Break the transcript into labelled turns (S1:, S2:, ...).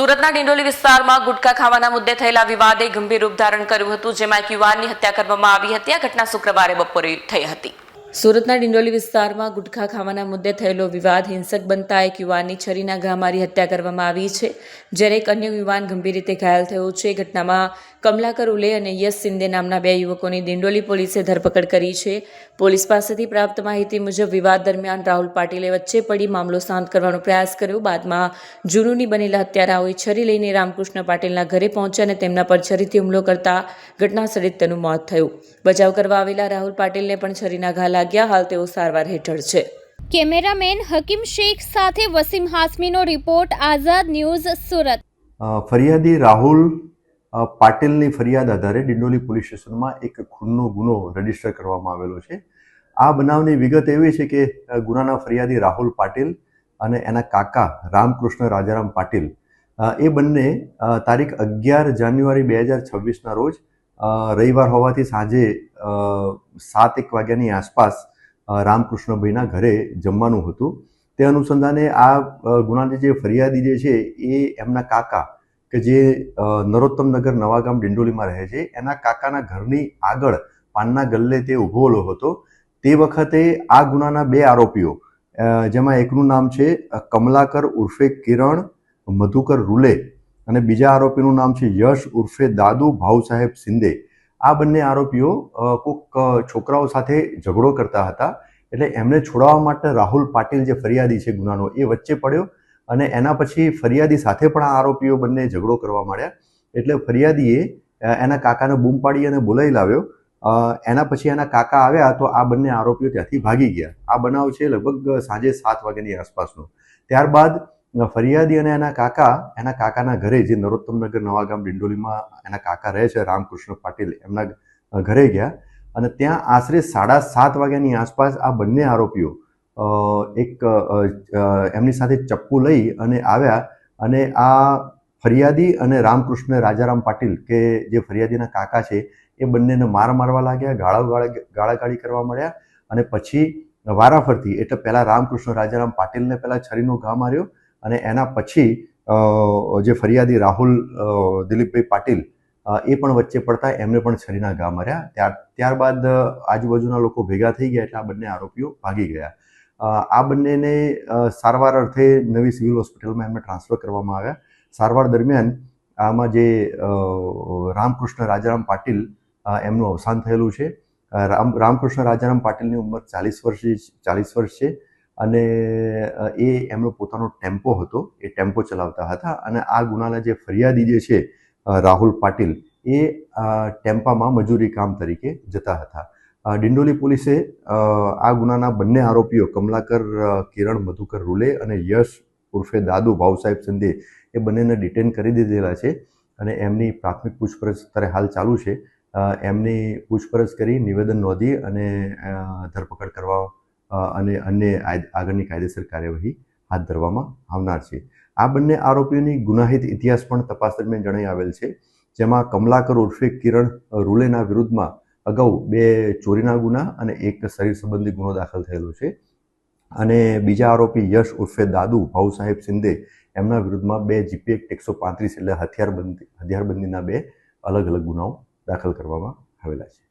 S1: સુરતના ડિંડોલી વિસ્તારમાં ગુટખા ખાવાના મુદ્દે થયેલા વિવાદે ગંભીર રૂપ ધારણ કર્યું હતું, જેમાં એક યુવાનની હત્યા કરવામાં આવી હતી. આ ઘટના શુક્રવારે બપોરે થઈ હતી. સુરતના ડિંડોલી વિસ્તારમાં ગુટખા ખાવાના મુદ્દે થયેલો વિવાદ હિંસક બનતા એક યુવાનની છરીના ઘા મારી હત્યા કરવામાં આવી છે, જ્યારે એક અન્ય યુવાન ગંભીર રીતે ઘાયલ થયો છે. ઘટનામાં કમલાકર ઉલે અને યશ શિંદે નામના બે યુવકોની ડિંડોલી પોલીસે ધરપકડ કરી છે. પોલીસ પાસેથી પ્રાપ્ત માહિતી મુજબ વિવાદ દરમિયાન રાહુલ પાટીલે વચ્ચે પડી મામલો શાંત કરવાનો પ્રયાસ કર્યો. બાદમાં જુનૂની બનેલા હત્યારાઓએ છરી લઈને રામકૃષ્ણ પાટીલના ઘરે પહોંચ્યા અને તેમના પર છરીથી હુમલો કરતા ઘટનાસ્થળે તેનું મોત થયું. બચાવ કરવા આવેલા રાહુલ પાટીલને પણ છરીના ઘા લાગ્યા. હાલ તેઓ સારવાર હેઠળ છે.
S2: કેમેરામેન હકીમ શેખ સાથે વસીમ હાસમીનો રિપોર્ટ, આઝાદ ન્યૂઝ, સુરત.
S3: ફરિયાદી રાહુલ પાટીલની ફરિયાદ આધારે ડિંડોલી પોલીસ સ્ટેશનમાં એક ખૂનનો ગુનો રજીસ્ટર કરવામાં આવેલો છે. આ બનાવની વિગત એવી છે કે ગુનાના ફરિયાદી રાહુલ પાટીલ અને એના કાકા રામકૃષ્ણ રાજારામ પાટીલ એ બંને તારીખ 11 જાન્યુઆરી 2026ના રોજ રવિવાર હોવાથી સાંજે 7-1 વાગ્યાની આસપાસ રામકૃષ્ણભાઈના ઘરે જમવાનું હતું. તે અનુસંધાને આ ગુનાની જે ફરિયાદી જે છે એ એમના કાકા કે જે નરોત્તમનગર નવાગામ ડિંડોલીમાં રહે છે, એના કાકાના ઘરની આગળ પાનના ગલ્લે તે ઊભો હતો. તે વખતે આ ગુનાના બે આરોપીઓ, જેમાં એકનું નામ છે કમલાકર ઉર્ફે કિરણ મધુકર રૂલે અને બીજા આરોપીનું નામ છે યશ ઉર્ફે દાદુ ભાઉસાહેબ શિંદે. આ બંને આરોપીઓ કોઈક છોકરાઓ સાથે ઝઘડો કરતા હતા, એટલે એમને છોડાવવા માટે રાહુલ પાટીલ જે ફરિયાદી છે ગુનાનો, એ વચ્ચે પડ્યો અને એના પછી ફરિયાદી સાથે પણ આ આરોપીઓ બંને ઝઘડો કરવા માંડ્યા. એટલે ફરિયાદીએ એના કાકાને બૂમ પાડી અને બોલાવી લાવ્યો. એના પછી એના કાકા આવ્યા તો આ બંને આરોપીઓ ત્યાંથી ભાગી ગયા. આ બનાવ છે લગભગ સાંજે 7 વાગ્યાની આસપાસનો. ત્યારબાદ ફરિયાદી અને એના કાકાના ઘરે, જે નરોત્તમનગર નવાગામ ડિંડોલીમાં એના કાકા રહે છે રામકૃષ્ણ પાટીલ, એમના ઘરે ગયા અને ત્યાં આશરે 7:30 વાગ્યાની આસપાસ આ બંને આરોપીઓ એમની સાથે ચપ્પુ લઈ અને આવ્યા અને આ ફરિયાદી અને રામકૃષ્ણ રાજારામ પાટીલ કે જે ફરિયાદીના કાકા છે એ બંનેને મારવા લાગ્યા, ગાળાગાળી કરવા મળ્યા અને પછી વારાફરતી, એટલે પહેલાં રામકૃષ્ણ રાજારામ પાટીલને પહેલાં છરીનો ઘા માર્યો અને એના પછી જે ફરિયાદી રાહુલ દિલીપભાઈ પાટીલ એ પણ વચ્ચે પડતા એમને પણ છરીના ઘા માર્યા. ત્યારબાદ આજુબાજુના લોકો ભેગા થઈ ગયા એટલે આ બંને આરોપીઓ ભાગી ગયા. આ બંનેને સારવાર અર્થે નવી સિવિલ હોસ્પિટલમાં એમને ટ્રાન્સફર કરવામાં આવ્યા. સારવાર દરમિયાન આમાં જે રામકૃષ્ણ રાજારામ પાટીલ એમનું અવસાન થયેલું છે. રામકૃષ્ણ રાજારામ પાટીલની ઉંમર 40 વર્ષ છે અને એ એમનો પોતાનો ટેમ્પો હતો, એ ટેમ્પો ચલાવતા હતા અને આ ગુનાના જે ફરિયાદી જે છે રાહુલ પાટીલ, એ ટેમ્પામાં મજૂરી કામ તરીકે જતા હતા. ડિંડોલી પોલીસે આ ગુનાના બંને આરોપીઓ કમલાકર કિરણ મધુકર રૂલે અને યશ ઉર્ફે દાદુ ભાઉસાહેબ શિંદે એ બંનેને ડિટેન કરી દીધેલા છે અને એમની પ્રાથમિક પૂછપરછ અત્યારે હાલ ચાલુ છે. એમની પૂછપરછ કરી નિવેદન નોંધી અને ધરપકડ કરવા અને અન્ય આગળની કાયદેસર કાર્યવાહી હાથ ધરવામાં આવનાર છે. આ બંને આરોપીઓની ગુનાહિત ઇતિહાસ પણ તપાસ દરમિયાન જણાઈ આવેલ છે, જેમાં કમલાકર ઉર્ફે કિરણ રૂલેના વિરુદ્ધમાં અગાઉ 2 ચોરીના ગુના અને 1 શરીર સંબંધી ગુનો દાખલ થયેલો છે અને બીજા આરોપી યશ ઉર્ફે દાદુ ભાઉસાહેબ શિંદે, એમના વિરુદ્ધમાં 2 જીપી એક્ટ 135 એટલે હથિયારબંધીના 2 અલગ અલગ ગુનાઓ દાખલ કરવામાં આવેલા છે.